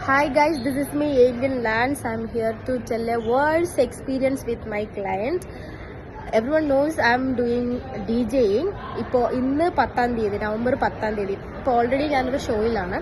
Hi guys, this is me Alien Lance. I'm here to tell a world's experience with my client. Everyone knows I'm doing DJing. ഇപ്പോൾ ഇന്ന് 10-ാം തീയതി November 10-ാം തീയതി ഇപ്പോൾ already ഞാനൊരു ഷോയിലാണ്.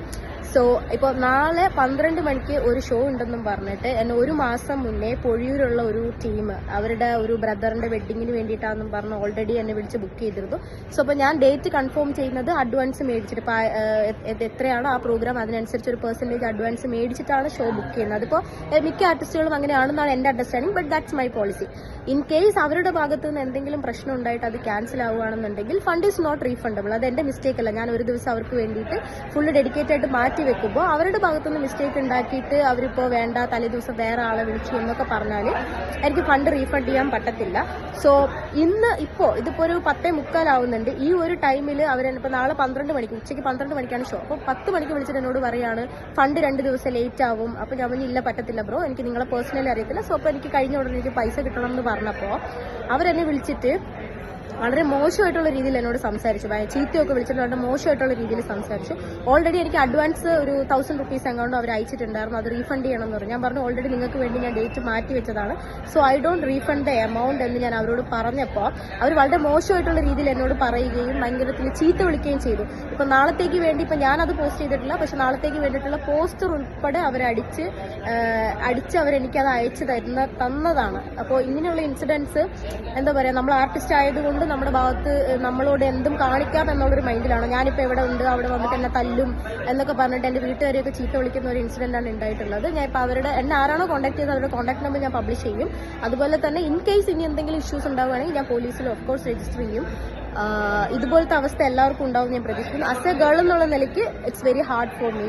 So ഇപ്പോൾ നാളെ 12 മണിക്ക് ഒരു ഷോ ഉണ്ടെന്നും പറഞ്ഞിട്ട് എന്നെ ഒരു മാസം മുന്നേ പൊഴിയൂരുള്ള ഒരു ടീം അവരുടെ ഒരു ബ്രദറിന്റെ വെഡിങ്ങിന് വേണ്ടിയിട്ടാണെന്നും പറഞ്ഞ് ഓൾറെഡി എന്നെ വിളിച്ച് ബുക്ക് ചെയ്തിരുന്നു. സോ അപ്പോൾ ഞാൻ ഡേറ്റ് കൺഫേം ചെയ്യുന്നത് അഡ്വാൻസ് മേടിച്ചിട്ട് ഇപ്പോൾ എത്രയാണോ ആ പ്രോഗ്രാം അതിനനുസരിച്ച് ഒരു പെർസെൻറ്റേജ് അഡ്വാൻസ് മേടിച്ചിട്ടാണ് ഷോ ബുക്ക് ചെയ്യുന്നത്. അതിപ്പോൾ മിക്ക ആർട്ടിസ്റ്റുകളും അങ്ങനെയാണെന്നാണ് എൻ്റെ understanding. But that's my policy. In case അവരുടെ ഭാഗത്ത് നിന്ന് എന്തെങ്കിലും പ്രശ്നം ഉണ്ടായിട്ട് അത് ക്യാൻസൽ ആവുകയാണെന്നുണ്ടെങ്കിൽ ഫണ്ട് ഈസ് നോട്ട് റീഫണ്ടബിൾ. അത് എൻ്റെ മിസ്റ്റേക്ക് അല്ല. ഞാൻ ഒരു ദിവസം അവർക്ക് വേണ്ടിയിട്ട് ഫുള്ള് ഡെഡിക്കേറ്റ് ആയിട്ട് മാറ്റി വെക്കുമ്പോൾ അവരുടെ ഭാഗത്തുനിന്ന് മിസ്റ്റേക്ക് ഉണ്ടാക്കിയിട്ട് അവരിപ്പോൾ വേണ്ട തലേദിവസം വേറെ ആളെ വിളിച്ചു എന്നൊക്കെ പറഞ്ഞാൽ എനിക്ക് ഫണ്ട് റീഫണ്ട് ചെയ്യാൻ പറ്റത്തില്ല. സോ ഇന്ന് ഇതിപ്പോൾ ഒരു 10:45 ആവുന്നുണ്ട്. ഈ ഒരു ടൈമിൽ അവരിപ്പോൾ നാളെ 12 മണിക്ക് ഉച്ചയ്ക്ക് 12 മണിക്കാണ് ഷോ. അപ്പോൾ 10 മണിക്ക് വിളിച്ചിട്ട് എന്നോട് പറയാണ് ഫണ്ട് 2 ദിവസം ലേറ്റ് ആവും. അപ്പോൾ ഞാൻ പറഞ്ഞു ഇല്ല പറ്റത്തില്ല ബ്രോ, എനിക്ക് നിങ്ങളെ പേഴ്സണലി അറിയത്തില്ല. സോ അപ്പോൾ എനിക്ക് കഴിഞ്ഞ ഉടനെ എനിക്ക് പൈസ കിട്ടണം എന്ന് പറഞ്ഞപ്പോൾ അവരെന്നെ വിളിച്ചിട്ട് വളരെ മോശമായിട്ടുള്ള രീതിയിൽ എന്നോട് സംസാരിച്ചു. ചീത്തയൊക്കെ വിളിച്ചിട്ട് വളരെ മോശമായിട്ടുള്ള രീതിയിൽ സംസാരിച്ചു. ഓൾറെഡി എനിക്ക് അഡ്വാൻസ് ഒരു 1000 റുപ്പീസ് എങ്ങാണ്ട് അവർ അയച്ചിട്ടുണ്ടായിരുന്നു. അത് റീഫണ്ട് ചെയ്യണം എന്ന് പറഞ്ഞു. ഞാൻ പറഞ്ഞു ഓൾറെഡി നിങ്ങൾക്ക് വേണ്ടി ഞാൻ ഡേറ്റ് മാറ്റി വെച്ചതാണ്. So I don't refund the amount എന്ന് ഞാൻ അവരോട് പറഞ്ഞപ്പോൾ അവർ വളരെ മോശമായിട്ടുള്ള രീതിയിൽ എന്നോട് പറയുകയും ഭയങ്കരത്തിൽ ചീത്ത വിളിക്കുകയും ചെയ്തു. ഇപ്പം നാളത്തേക്ക് വേണ്ടി ഇപ്പം ഞാനത് പോസ്റ്റ് ചെയ്തിട്ടില്ല, പക്ഷെ നാളത്തേക്ക് വേണ്ടിയിട്ടുള്ള പോസ്റ്റർ ഉൾപ്പെടെ അവരടിച്ച് അവരെനിക്കത് അയച്ചു തന്നതാണ്. അപ്പോൾ ഇങ്ങനെയുള്ള ഇൻസിഡൻസ് എന്താ പറയുക, നമ്മൾ ആർട്ടിസ്റ്റ് ആയതുകൊണ്ട് നമ്മുടെ ഭാഗത്ത് നമ്മളോട് എന്തും കാണിക്കാം എന്നുള്ളൊരു മൈൻഡിലാണ്. ഞാനിപ്പോൾ എവിടെ ഉണ്ട് അവിടെ വന്നിട്ട് എന്നെ തല്ലും എന്നൊക്കെ പറഞ്ഞിട്ട് എൻ്റെ വീട്ടുകാരെയൊക്കെ ചീത്ത വിളിക്കുന്ന ഒരു ഇൻസിഡൻ്റാണ് ഉണ്ടായിട്ടുള്ളത്. ഞാൻ ഇപ്പോൾ എന്നെ ആരാണോ കോൺടാക്ട് ചെയ്തത് അവരുടെ കോൺടാക്ട് നമ്പർ ഞാൻ പബ്ലിഷ് ചെയ്യും. അതുപോലെ തന്നെ ഇൻ കേസ് ഇനി എന്തെങ്കിലും ഇഷ്യൂസ് ഉണ്ടാവുകയാണെങ്കിൽ ഞാൻ പോലീസിൽ ഓഫ് കോഴ്സ് രജിസ്റ്റർ ചെയ്യും. ഇതുപോലത്തെ അവസ്ഥ എല്ലാവർക്കും ഉണ്ടാവും ഞാൻ പ്രതീക്ഷിക്കുന്നു. ആസ് എ ഗേൾ എന്നുള്ള നിലയ്ക്ക് it's very hard for me.